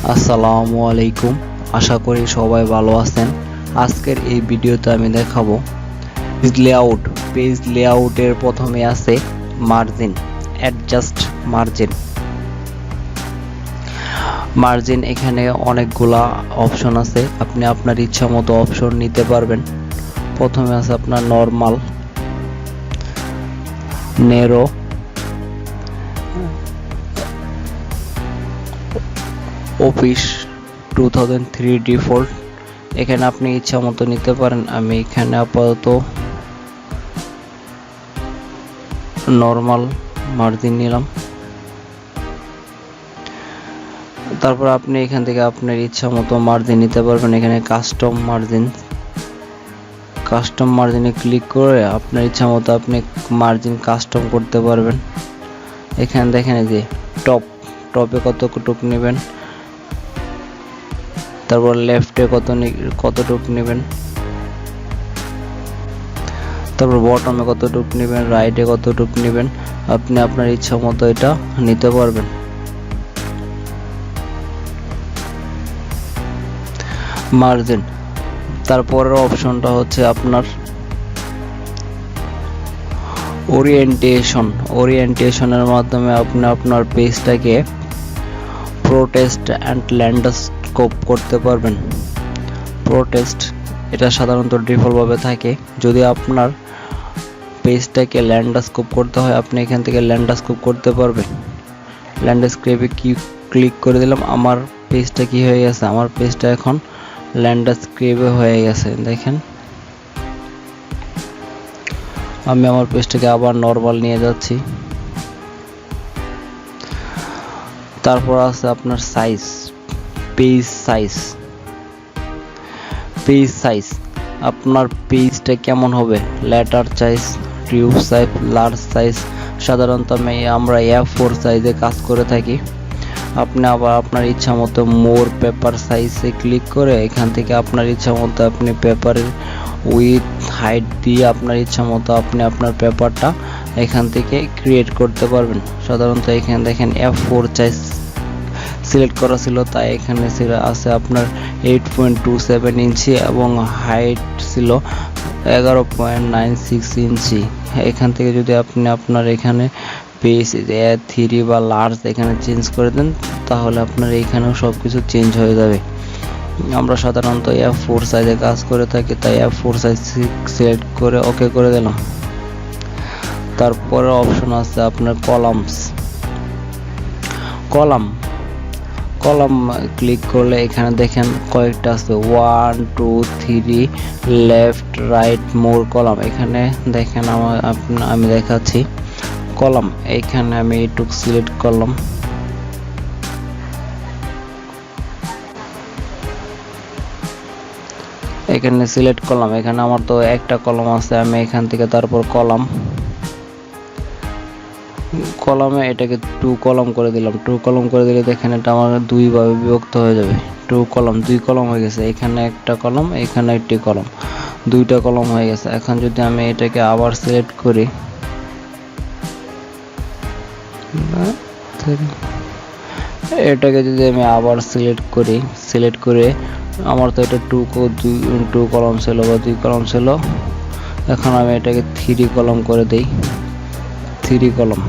আসসালামু আলাইকুম, আশা করি সবাই ভালো আছেন। আজকের এই ভিডিওতে আমি দেখাবো পেজ লেআউটের প্রথমে আছে মার্জিন, অ্যাডজাস্ট মার্জিন। এখানে অনেকগুলা অপশন আছে, আপনি আপনার ইচ্ছা মতো অপশন নিতে পারবেন। প্রথমে আছে আপনার নরমাল, নেরো, অফিস 2003 ডিফল্ট। এখানে আপনি ইচ্ছা মতো নিতে পারেন। আমি এখানে আপাতত নরমাল মার্জিন নিলাম। তারপর আপনি এখান থেকে আপনার ইচ্ছা মতো মার্জিন নিতে পারবেন। এখানে কাস্টম মার্জিনে ক্লিক করে আপনার ইচ্ছা মতো আপনি মার্জিন কাস্টম করতে পারবেন। এখানে দেখেন যে টপে কতটুকু নেবেন, তারপর লেফটে কতটুকু নেবেন, তারপর বটমে কতটুকু নেবেন, রাইটে কতটুকু নেবেন, আপনি আপনার ইচ্ছা মতো এটা নিতে পারবেন। মার্জিন। তারপরের অপশনটা হচ্ছে আপনার ওরিয়েন্টেশনের মাধ্যমে আপনি আপনার পেজটাকে প্রোটেস্ট অ্যান্ড ল্যান্ডস্কেপ করতে পারবেন। এটা সাধারণত ডিফল্ট ভাবে থাকে। যদি আপনার পেজটাকে ল্যান্ডস্কেপ করতে হয়, আপনি এখান থেকে ল্যান্ডস্কেপ করতে পারবেন। ল্যান্ডস্কেপে ক্লিক করে দিলাম। আমার পেজটা কি হয়ে গেছে, আমার পেজটা এখন ল্যান্ডস্কেপে হয়ে গেছে। দেখেন, আমি আমার পেজটাকে আবার নরমাল নিয়ে যাচ্ছি। তারপর আছে আপনার পেজ সাইজ। আপনার পেজটা কেমন হবে, letter size, tube size, large size. সাধারণত আমরা A4 সাইজে কাজ করে থাকি। আপনি আবার আপনার ইচ্ছা মতো মোর পেপার সাইজে ক্লিক করে এখান থেকে আপনার ইচ্ছা মতো আপনি পেপারের উইথ হাইট দিয়ে আপনার ইচ্ছা মতো আপনি আপনার পেপারটা এখান থেকে ক্রিয়েট করতে পারবেন। সাধারণত এখানে দেখেন A4 সাইজ সিলেক্ট করা ছিল, তাই এখানে আছে আপনার 8.27 ইঞ্চি এবং হাইট ছিল 11.96 ইঞ্চি। এখান থেকে যদি আপনি আপনার এখানে পেজ A3 বা লার্জ এখানে চেঞ্জ করে দেন, তাহলে আপনার এইখানেও সব কিছু চেঞ্জ হয়ে যাবে। আমরা সাধারণত A4 সাইজে কাজ করে থাকি, তাই A4 সাইজ সিলেক্ট করে ওকে করে দিলাম। তারপরে অপশন আছে আপনার কলাম ক্লিক করলে এখানে দেখেন কয়েকটা আছে, 1 2 3 লেফট রাইট মোর কলাম। এখানে দেখেন আমি দেখাচ্ছি কলাম। এইখানে আমি এইটুকু সিলেক্ট করলাম। এখানে সিলেক্ট করলাম। এখানে আমার তো একটা কলাম আছে, আমি এখান থেকে তারপর কলামে এটাকে 2 কলাম করে দিলাম। 2 কলাম করে দিলে দেখেন এটা আমার 2 ভাবে বিভক্ত হয়ে যাবে। 2 কলাম হয়ে গেছে। এখানে একটা কলাম, এখানে একটি কলাম, 2টা কলাম হয়ে গেছে। এখন যদি আমি এটাকে আবার সিলেক্ট করি, এটাকে যদি আমি আবার সিলেক্ট করে আমার তো এটা 2 কলাম ছিল বা 2 কলাম ছিল। এখন আমি এটাকে 3 কলাম করে দেই। 3 কলাম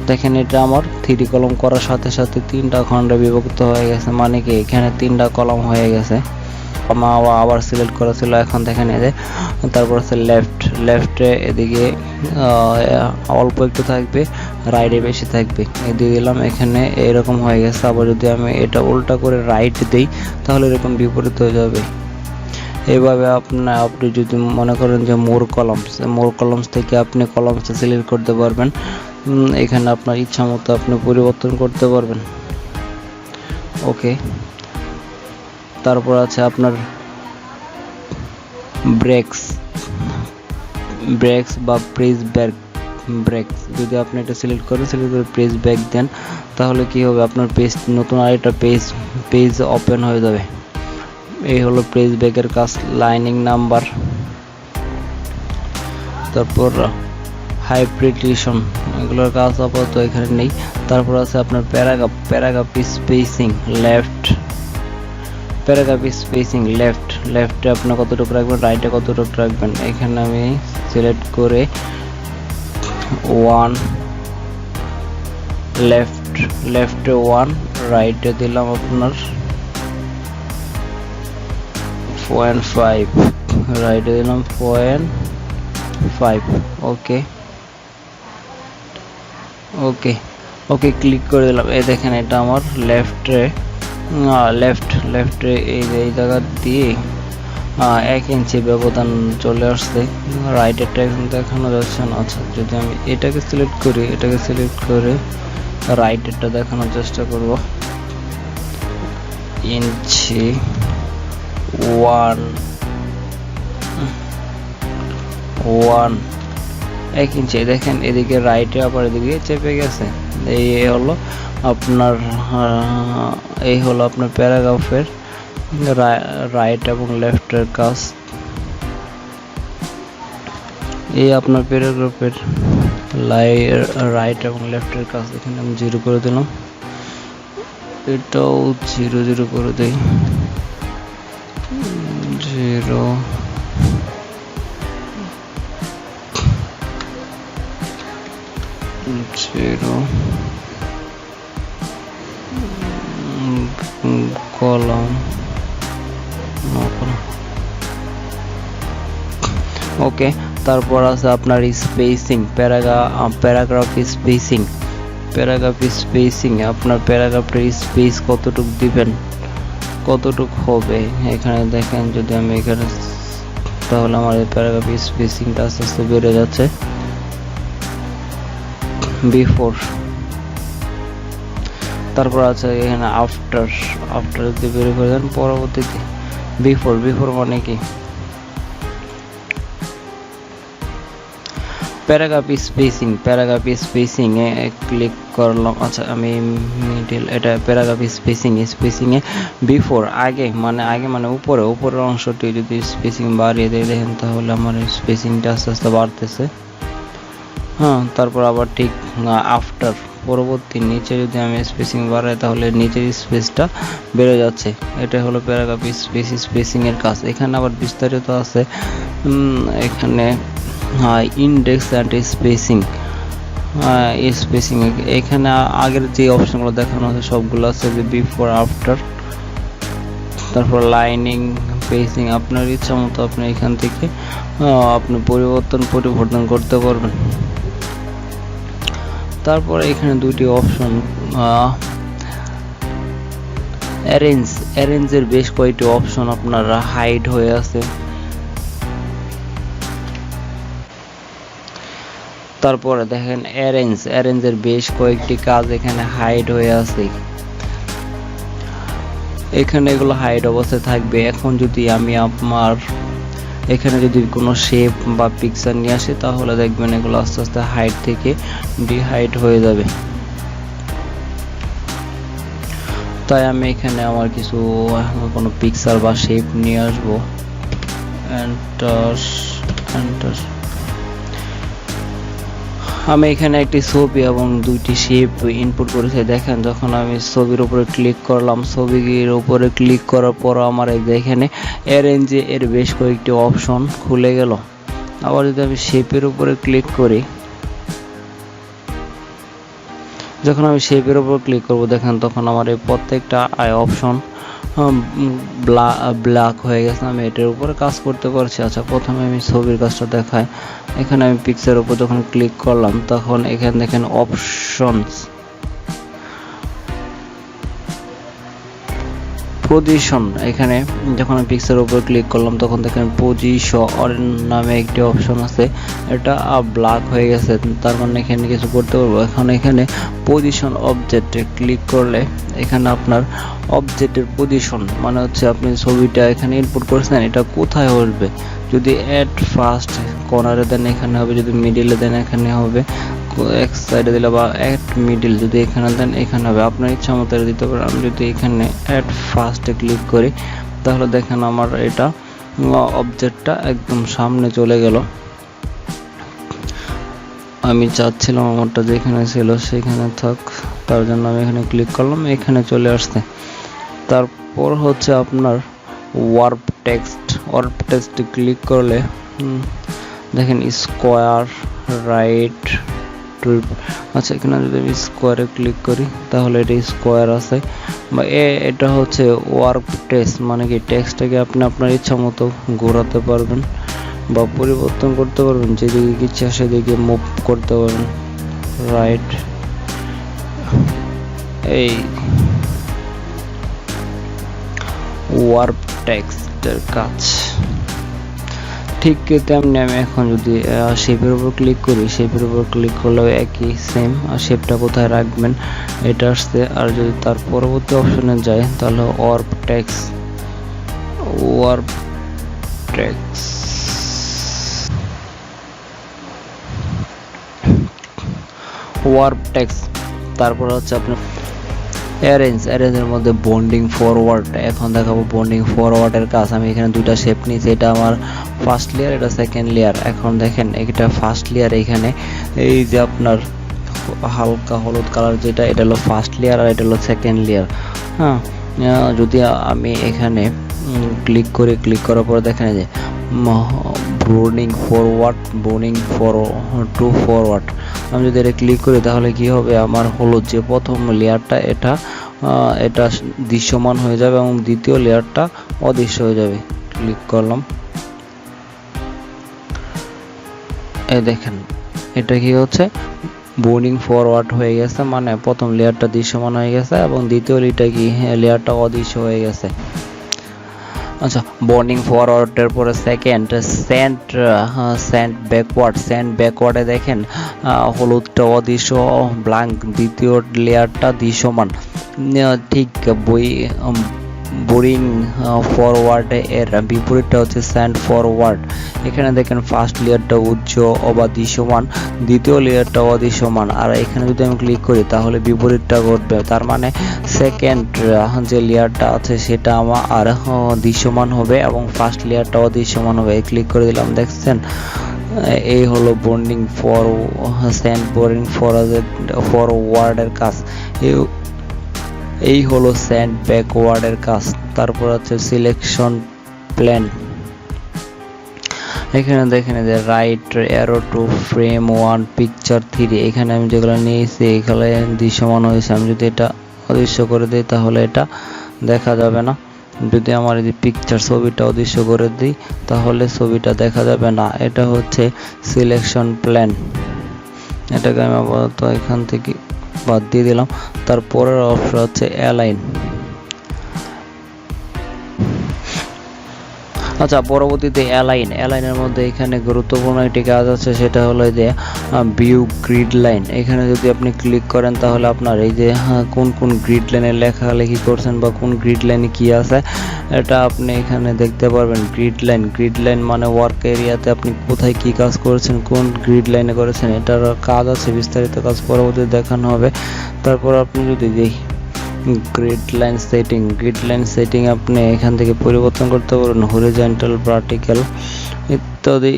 দেখেন, এটা আমার 3 কলাম করার সাথে সাথে 3টা খণ্ডে বিভক্ত হয়ে গেছে, মানে কি এখানে 3টা কলাম হয়ে গেছে। আবার সিলেক্ট করা ছিল। এখন দেখেন এই যে, তারপর আছে লেফটে এদিকে অল্প একটু থাকবে, রাইটে বেশি থাকবে, দিয়ে দিলাম। এখানে এরকম হয়ে গেছে। আবার যদি আমি এটা উল্টা করে রাইট দেই, তাহলে এরকম বিপরীত হয়ে যাবে। এইভাবে আপনি যদি মনে করেন যে মোর কলামস থেকে আপনি কলামস সিলেক্ট করতে পারবেন। এখানে আপনার ইচ্ছা মতো আপনি পরিবর্তন করতে পারবেন। ওকে। তারপর আছে আপনার ব্রেকস বা প্রেস ব্রেকস। যদি আপনি এটা সিলেক্ট করে প্রেস ব্যাক দেন, তাহলে কি হবে, আপনার নতুন আরেকটা পেজ ওপেন হয়ে যাবে। এই হলো প্রেস ব্যাকের কাজ। লাইনিং নাম্বার, তারপর হাইপ্রিটেশন, এগুলোর কাজ আপাতত এখানে নেই। তারপর আছে আপনার paragraph spacing, left paragraph spacing লেফটে আপনি কতটুকু রাখবেন, রাইটে কতটুকু রাখবেন। এখানে আমি সিলেক্ট করে 1 লেফটে 1, রাইটে দিলাম আপনার 0.5, রাইটে দিলাম 0.5। ওকে ওকে ওকে ক্লিক করে দিলাম। এই দেখেন এটা আমার লেফটে এই জায়গা দিয়ে 1 ইঞ্চি ব্যবধান চলে আসছে। রাইটেরটা এখন দেখানো যাচ্ছে না। আচ্ছা, যদি আমি এটাকে সিলেক্ট করে রাইটেরটা দেখানোর চেষ্টা করব। ইঞ্চি 1 1 ইঞ্চি। দেখেন এদিকে রাইটে আবার এদিকে চেপে গেছে। এই হলো আপনার প্যারাগ্রাফের রাইট এবং লেফটের কাজ। এই আপনার প্যারাগ্রাফের রাইট এবং লেফটের কাজ। এখানে আমি 0 করে দিলাম, এটাও 0 করে দেই, 0 কলম। ওকে, তারপর আছে আপনার স্পেসিং, প্যারাগ্রাফ স্পেসিং। আপনার প্যারাগ্রাফের স্পেস কতটুকু দিবেন, কতটুকু হবে। এখানে দেখেন যদি আমি এখানে, তাহলে আমার এই প্যারাগ্রাফ স্পেসিংটা আস্তে আস্তে বেড়ে যাচ্ছে। বিফোর, তারপর আছে এখানে আফটার যদি বের করে দেন পরবর্তীতে। বিফোর মানে কি, প্যারাগ্রাফ স্পেসিং এ ক্লিক করলাম। আচ্ছা, আমি মিডল, এটা প্যারাগ্রাফ স্পেসিং এ বিফোর আগে মানে উপরের অংশটি যদি স্পেসিং বাড়িয়ে দেয় দেখেন, তাহলে আমার স্পেসিংটা আস্তে আস্তে বাড়তেছে। হ্যাঁ, তারপর আবার ঠিক আফটার পরবর্তী নিচে যদি আমি স্পেসিং বাড়াই, তাহলে নিচের স্পেসটা বেড়ে যাচ্ছে। এটা হলো প্যারাগ্রাফ স্পেসিং এর কাজ। এখানে আবার বিস্তারিত আছে। এখানে ইন্ডেক্স অ্যান্ড স্পেসিং, এখানে আগের যে অপশনগুলো দেখানো আছে সবগুলো আছে, যে বিফোর, আফটার, তারপর লাইনিং, পেজিং। আপনার ইচ্ছা মতো আপনি এখান থেকে আপনি পরিবর্তন করতে পারবেন। তারপর এখানে দুটি অপশন, অ্যারেঞ্জের বেশ কয়েকটি অপশন আপনার হাইড হয়ে আছে। তারপরে দেখেন অ্যারেঞ্জের বেশ কয়েকটি কাজ এখানে হাইড হয়ে আছে। এখানে এগুলো হাইড অবস্থায় থাকবে। এখন যদি আমি আমার এখানে যদি কোনো শেপ বা পিকচার নিয়ে আসি, তাহলে দেখবেন এগুলো আস্তে আস্তে হাইড থেকে ডিহাইড হয়ে যাবে। তাই আমি এখানে আমার কোনো পিকচার বা শেপ নিয়ে আসবো। এন্টার। আমি এখানে একটি ছবি এবং দুইটি শেপ ইনপুট করেছি। দেখেন যখন আমি ছবির উপরে ক্লিক করলাম, ছবির উপরে ক্লিক করার পর আমার এখানে অ্যারেঞ্জে এর বেশ কয়েকটি অপশন খুলে গেল। আবার যদি আমি শেপের উপরে ক্লিক করি, যখন আমি শেপের উপর ক্লিক করব, দেখেন তখন আমার এই প্রত্যেকটা অপশন ব্ল্যাক হয়ে গেছে। আমি এটার উপরে কাজ করতে পারছি। আচ্ছা, প্রথমে আমি ছবির কাজটা দেখাই। এখানে আমি পিকচারের উপর যখন ক্লিক করলাম, তখন এখানে দেখেন অপশনস, পজিশন। এখানে যখন আমি পিকচারের উপর ক্লিক করলাম, তখন দেখেন পজিশন নামে একটি অপশন আছে, এটা ব্ল্যাক হয়ে গেছে। তার মানে এখানে কিছু করতে পারবো। এখন এখানে পজিশন অবজেক্টে ক্লিক করলে এখানে আপনার অবজেক্টের পজিশন মানে হচ্ছে আপনি ছবিটা এখানে ইনপুট করেছেন, এটা কোথায় আসবে। যদি এট ফার্স্ট কর্নারে দেন এখানে হবে, যদি মিডিলে দেন এখানে হবে, এক সাইডে দিলে বা এট মিডিল যদি এখানে দেন এখানে হবে। আপনার ইচ্ছা মতো দিতে পারেন। আমি যদি এখানে এট ফার্স্টে ক্লিক করি, তাহলে দেখেন আমার এটা অবজেক্টটা একদম সামনে চলে গেল। আমি চাচ্ছিলাম আমারটা যেখানে ছিল সেখানে থাক, তার জন্য আমি এখানে ক্লিক করলাম, এখানে চলে আসছে। তারপর হচ্ছে আপনার ওয়ার্প টেক্সট ক্লিক করলে দেখেন স্কোয়ার রাইট টু। আচ্ছা, এখানে যদি আমি স্কোয়ারে ক্লিক করি তাহলে এটা স্কোয়ার আছে, বা এটা হচ্ছে ওয়ার্প টেক্সট, মানে কি টেক্সটটাকে আপনি আপনার ইচ্ছা মতো ঘোরাতে পারবেন বা পরিবর্তন করতে পারবেন, যেদিকে ইচ্ছা সেদিকে মুভ করতে পারবেন। রাইট, এই ওয়ার্প টেক্সটের কাজ। ঠিক তেমনি আমি এখন যদি শেপের উপর ক্লিক করি, শেপের উপর ক্লিক করলেও একই সেম। আর শেপটা কোথায় রাখবেন এটা আসছে। আর যদি তার পরবর্তী অপশনে যায় তাহলে ওয়ার্প টেক্সট, তারপর হচ্ছে আপনার অ্যারেঞ্জের মধ্যে বন্ডিং ফরওয়ার্ড। এখন দেখাবো বন্ডিং ফরওয়ার্ডের কাজ। আমি এখানে দুইটা শেপ নিয়েছি, এটা আমার ফার্স্ট লেয়ার, এটা সেকেন্ড লেয়ার। এখন দেখেন এটা ফার্স্ট লেয়ার, এখানে এই যে আপনার হালকা হলুদ কালার যেটা, এটা হলো ফার্স্ট লেয়ার আর এটা হলো সেকেন্ড লেয়ার। হ্যাঁ, যদি আমি এখানে ক্লিক করার পর দেখেন যে বন্ডিং টু ফরওয়ার্ড, আমি যদি এটা ক্লিক করি তাহলে কি হবে, আমার হলুদ যে প্রথম লেয়ারটা এটা দৃশ্যমান হয়ে যাবে এবং দ্বিতীয় লেয়ারটা অদৃশ্য হয়ে যাবে। ক্লিক করলাম, এই দেখেন এটা কি হচ্ছে, বন্ডিং ফরওয়ার্ড হয়ে গেছে, মানে প্রথম লেয়ারটা দৃশ্যমান হয়ে গেছে এবং দ্বিতীয় লেয়ারটা অদৃশ্য হয়ে গেছে। আচ্ছা, বন্ডিং ফরওয়ার্ডের পরে সেকেন্ড সেন্ড ব্যাকওয়ার্ডে দেখেন হলুদটা অদৃশ্য ব্ল্যাঙ্ক, দ্বিতীয় লেয়ারটা দৃশ্যমান। ঠিক বোরিং ফরওয়ার্ডে এর বিপরীতটা হচ্ছে স্যান্ড ফরওয়ার্ড। এখানে দেখেন ফার্স্ট লেয়ারটা উজ্জ্বল বা দৃশ্যমান, দ্বিতীয় লেয়ারটা অদৃশ্যমান। আর এখানে যদি আমি ক্লিক করি তাহলে বিপরীতটা ঘটবে, তার মানে সেকেন্ড যে লেয়ারটা আছে সেটা আমার আর দৃশ্যমান হবে এবং ফার্স্ট লেয়ারটা অদৃশ্যমান হবে। ক্লিক করে দিলাম, দেখছেন এই হলো বন্ডিং ফরওয়ার্ডের কাজ। এই হলো সেন্ড ব্যাকওয়ার্ডের কাজ। তারপর হচ্ছে সিলেকশন প্ল্যান। এখানে দেখেন যে right arrow two frame 1 picture 3, এখানে আমি যেগুলো নিয়েছি এখানে দৃশ্যমান হয়েছে। আমি যদি এটা অদৃশ্য করে দিই তাহলে এটা দেখা যাবে না। যদি আমার এই পিকচার ছবিটা অদৃশ্য করে দিই তাহলে ছবিটা দেখা যাবে না। এটা হচ্ছে সিলেকশন প্ল্যান। এটাকে আমি আপাতত এখান থেকে বাদ দিয়ে দিলাম। তারপরের অপশন হচ্ছে অ্যালাইন। আচ্ছা, পরবর্তীতে অ্যালাইনের মধ্যে এখানে গুরুত্বপূর্ণ একটি কাজ আছে, সেটা হলো যে ভিউ গ্রিড লাইন। এখানে যদি আপনি ক্লিক করেন তাহলে আপনার এই যে কোন গ্রিড লাইনে লেখালেখি করছেন বা কোন গ্রিড লাইনে কি আছে এটা আপনি এখানে দেখতে পারবেন। গ্রিড লাইন মানে ওয়ার্ক এরিয়াতে আপনি কোথায় কি কাজ করেছেন, কোন গ্রিড লাইনে করেছেন, এটার কাজ আছে, বিস্তারিত কাজ পরবর্তীতে দেখানো হবে। তারপর আপনি যদি দেখি গ্রিড লাইন সেটিং আপনি এখান থেকে পরিবর্তন করতে পারবেন, হরিজন্টাল, ভার্টিক্যাল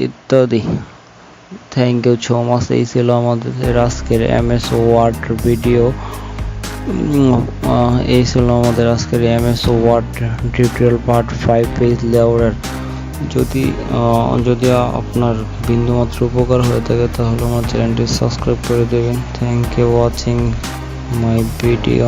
ইত্যাদি। Thank you so much. এই ছিল আমাদের আজকের MS ওয়ার্ড ভিডিও। এই ছিল আমাদের আজকের MS word tutorial part 5 page লেআউটার। যদি আপনার বিন্দুমাত্র উপকার হয়ে থাকে তাহলে আমার চ্যানেলটি সাবস্ক্রাইব করে দেবেন। Thank you watching my video.